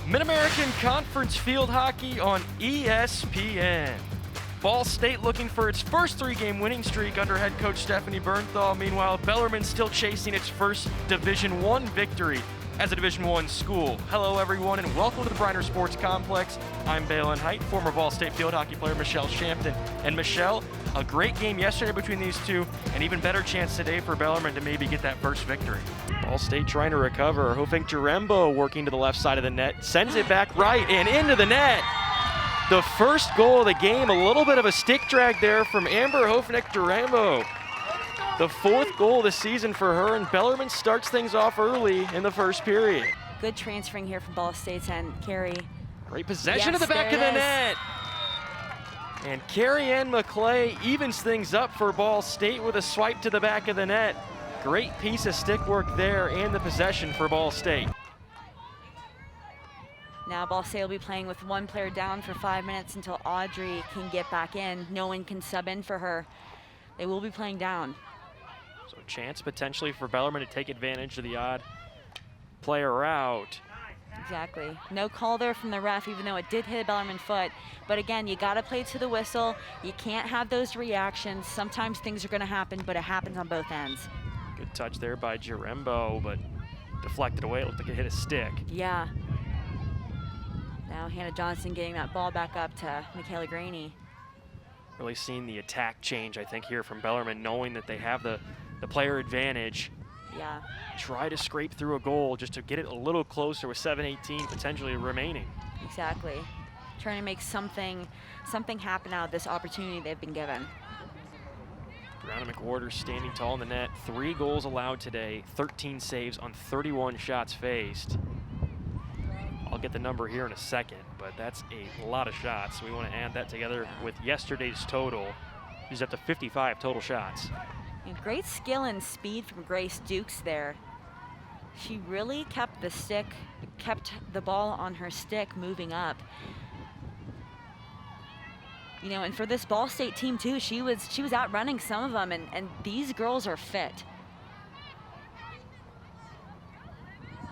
Mid-American Conference Field Hockey on ESPN. Ball State looking for its first three-game winning streak under head coach Stephanie Bernthal. Meanwhile, Bellarmine still chasing its first Division I victory as a Division I school. Hello, everyone, and welcome to the Briner Sports Complex. I'm Balin Height, former Ball State field hockey player Michelle Shampton. And Michelle, a great game yesterday between these two, an even better chance today for Bellarmine to maybe get that first victory. Ball State trying to recover. Hofink Jarembo working to the left side of the net, sends it back right and into the net. The first goal of the game, a little bit of a stick drag there from Amber Hofink Jarembo. The fourth goal of the season for her, and Bellarmine starts things off early in the first period. Good transferring here from Ball State's end. Carrie. Great possession to the back of the net. And Carrie Ann McClay evens things up for Ball State with a swipe to the back of the net. Great piece of stick work there and the possession for Ball State. Now Ball State will be playing with one player down for 5 minutes until Audrey can get back in. No one can sub in for her. They will be playing down. So a chance potentially for Bellarmine to take advantage of the odd player out. Exactly. No call there from the ref, even though it did hit a Bellarmine foot. But again, you got to play to the whistle. You can't have those reactions. Sometimes things are going to happen, but it happens on both ends. Good touch there by Jarembo, but deflected away. It looked like it hit a stick. Yeah. Now Hannah Johnson getting that ball back up to Michaela Graney. Really seeing the attack change, I think, here from Bellarmine, knowing that they have the player advantage. Yeah. Try to scrape through a goal just to get it a little closer with 7:18 potentially remaining. Exactly. Trying to make something happen out of this opportunity they've been given. Brianna McWhorter standing tall in the net. 3 goals allowed today, 13 saves on 31 shots faced. I'll get the number here in a second, but that's a lot of shots. We want to add that together with yesterday's total. She's up to 55 total shots. And great skill and speed from Grace Dukes there. She really kept the ball on her stick moving up. You know, and for this Ball State team too, she was outrunning some of them, and these girls are fit.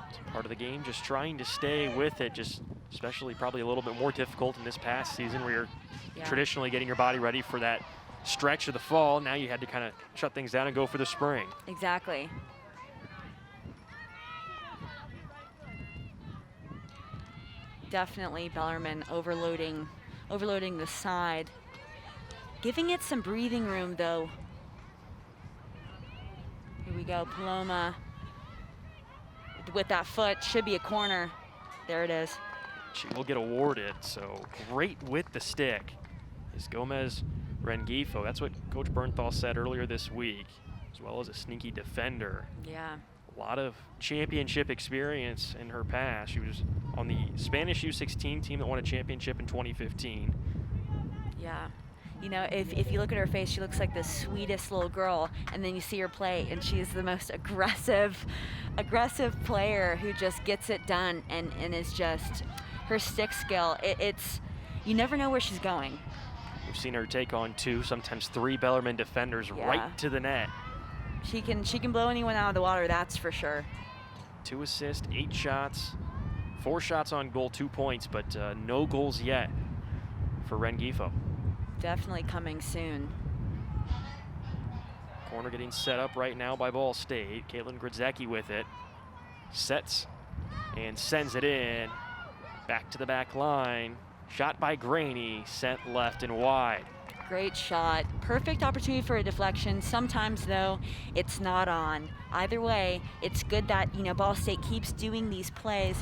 It's part of the game, just trying to stay with it, just especially probably a little bit more difficult in this past season where you're traditionally getting your body ready for that stretch of the fall. Now you had to kind of shut things down and go for the spring. Exactly. Definitely Bellarmine overloading the side. Giving it some breathing room though. Here we go, Paloma with that foot, should be a corner. There it is. She will get awarded, so great with the stick is Gomez Rengifo. That's what Coach Bernthal said earlier this week, as well as a sneaky defender. Yeah. A lot of championship experience in her past. She was on the Spanish U16 team that won a championship in 2015. Yeah. You know, if you look at her face, she looks like the sweetest little girl, and then you see her play, and she is the most aggressive player who just gets it done, and is just, her stick skill, it's, you never know where she's going. We've seen her take on 2, sometimes 3 Bellarmine defenders right to the net. She can blow anyone out of the water, that's for sure. 2 assists, 8 shots, 4 shots on goal, 2 points, but no goals yet for Rengifo. Definitely coming soon. Corner getting set up right now by Ball State. Caitlin Grzycki with it. Sets and sends it in. Back to the back line. Shot by Graney, sent left and wide. Great shot. Perfect opportunity for a deflection. Sometimes, though, it's not on. Either way, it's good that, you know, Ball State keeps doing these plays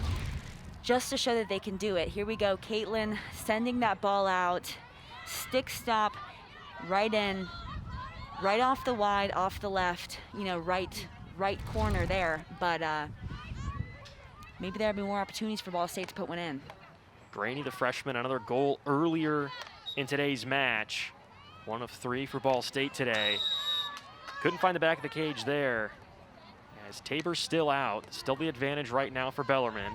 just to show that they can do it. Here we go. Caitlin sending that ball out. Stick stop, right in, right off the wide, off the left, you know, right corner there. But maybe there'll be more opportunities for Ball State to put one in. Graney, the freshman, another goal earlier in today's match. 1 of 3 for Ball State today. Couldn't find the back of the cage there. As Tabor's still out, still the advantage right now for Bellarmine.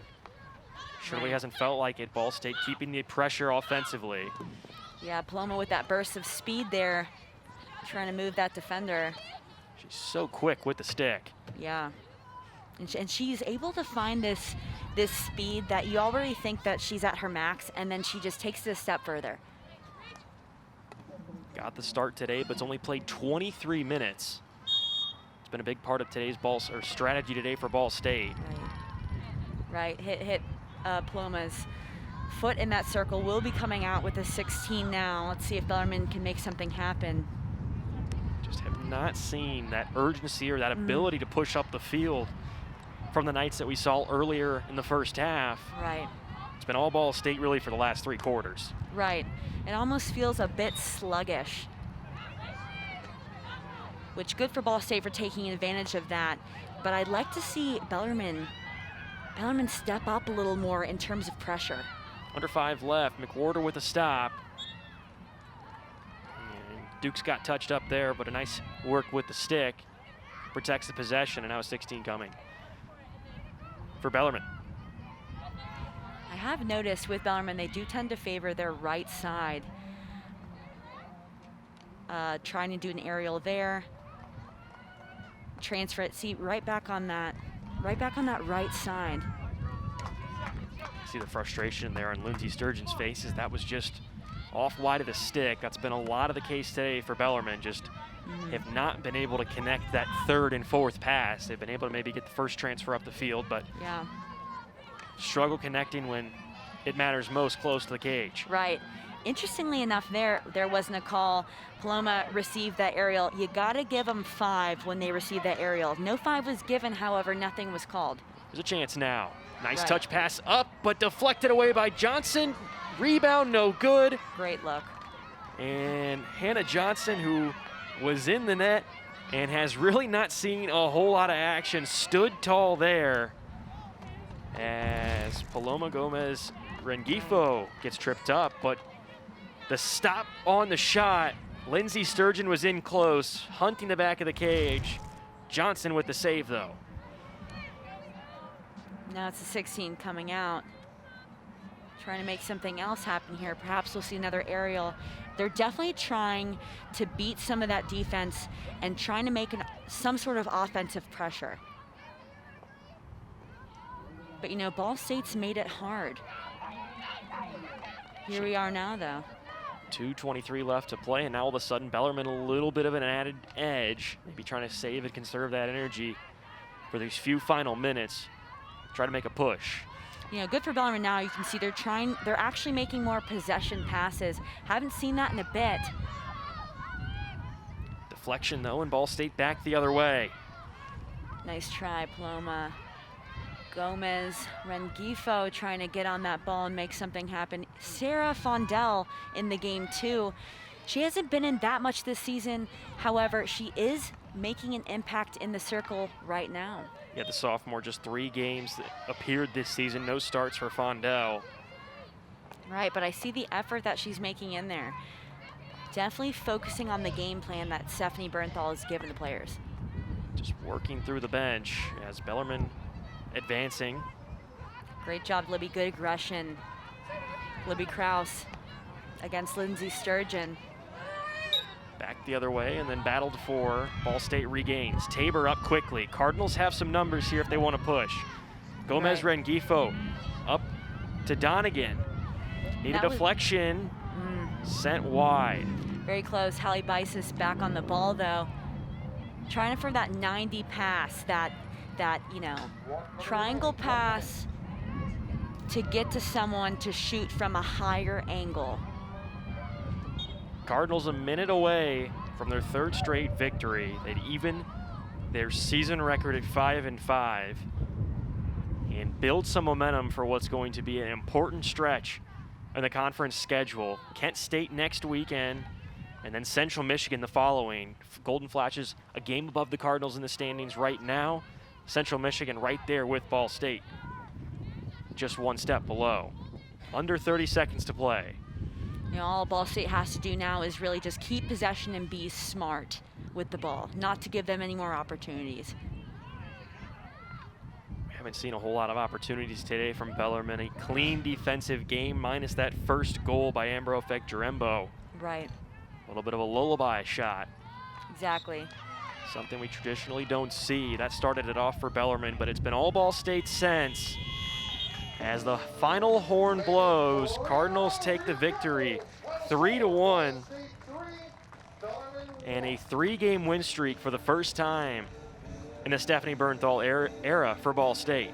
Surely hasn't felt like it. Ball State keeping the pressure offensively. Yeah, Paloma with that burst of speed there, trying to move that defender. She's so quick with the stick. Yeah. And she's able to find this this speed that you already think that she's at her max, and then she just takes it a step further. Got the start today, but it's only played 23 minutes. It's been a big part of today's strategy today for Ball State. Right, hit Paloma's foot in that circle. Will be coming out with a 16 now. Let's see if Bellarmine can make something happen. Just have not seen that urgency or that ability to push up the field from the Knights that we saw earlier in the first half. Right. It's been all Ball State really for the last 3 quarters. Right. It almost feels a bit sluggish, which good for Ball State for taking advantage of that. But I'd like to see Bellarmine step up a little more in terms of pressure. Under 5 left, McWhorter with a stop. And Duke's got touched up there, but a nice work with the stick. Protects the possession, and now 16 coming for Bellarmine. I have noticed with Bellarmine, they do tend to favor their right side. Trying to do an aerial there. Transfer it, see, right back on that right side. See the frustration there on Lindsey Sturgeon's face as that was just off wide of the stick. That's been a lot of the case today for Bellarmine. Just have not been able to connect that 3rd and 4th pass. They've been able to maybe get the first transfer up the field, but struggle connecting when it matters most close to the cage. Right. Interestingly enough, there wasn't a call. Paloma received that aerial. You got to give them 5 when they receive that aerial. No 5 was given, however, nothing was called. There's a chance now. Nice touch pass up, but deflected away by Johnson. Rebound, no good. Great look. And Hannah Johnson, who was in the net and has really not seen a whole lot of action, stood tall there as Paloma Gomez Rengifo gets tripped up, but the stop on the shot, Lindsey Sturgeon was in close, hunting the back of the cage. Johnson with the save, though. Now it's a 16 coming out. Trying to make something else happen here. Perhaps we'll see another aerial. They're definitely trying to beat some of that defense and trying to make some sort of offensive pressure. But, you know, Ball State's made it hard. Here we are now, though. 2:23 left to play, and now all of a sudden Bellarmine a little bit of an added edge. Maybe trying to save and conserve that energy for these few final minutes. Try to make a push. You know, good for Bellarmine now. You can see they're actually making more possession passes. Haven't seen that in a bit. Deflection, though, and Ball State back the other way. Nice try, Paloma. Gomez, Rengifo trying to get on that ball and make something happen. Sarah Fondell in the game too. She hasn't been in that much this season. However, she is making an impact in the circle right now. Yeah, the sophomore, just 3 games that appeared this season. No starts for Fondell. Right, but I see the effort that she's making in there. Definitely focusing on the game plan that Stephanie Bernthal has given the players. Just working through the bench as Bellarmine advancing. Great job, Libby. Good aggression. Libby Kraus against Lindsey Sturgeon. Back the other way and then battled for Ball State regains. Tabor up quickly. Cardinals have some numbers here if they want to push. Gomez Rengifo up to Donegan. Need a deflection. Sent wide. Very close. Hallie Bisis back on the ball though. Trying for that 90 pass, that you know, triangle pass to get to someone to shoot from a higher angle. Cardinals a minute away from their 3rd straight victory. They'd even their season record at 5-5 and build some momentum for what's going to be an important stretch in the conference schedule. Kent State next weekend and then Central Michigan the following. Golden Flashes a game above the Cardinals in the standings right now. Central Michigan right there with Ball State, just 1 step below. Under 30 seconds to play. You know, all Ball State has to do now is really just keep possession and be smart with the ball, not to give them any more opportunities. We haven't seen a whole lot of opportunities today from Bellarmine. A clean defensive game minus that first goal by Ambro Jarembo. Right. A little bit of a lullaby shot. Exactly. Something we traditionally don't see. That started it off for Bellarmine, but it's been all Ball State since. As the final horn blows, Cardinals take the victory 3-1 and a 3-game win streak for the first time in the Stephanie Bernthal era for Ball State.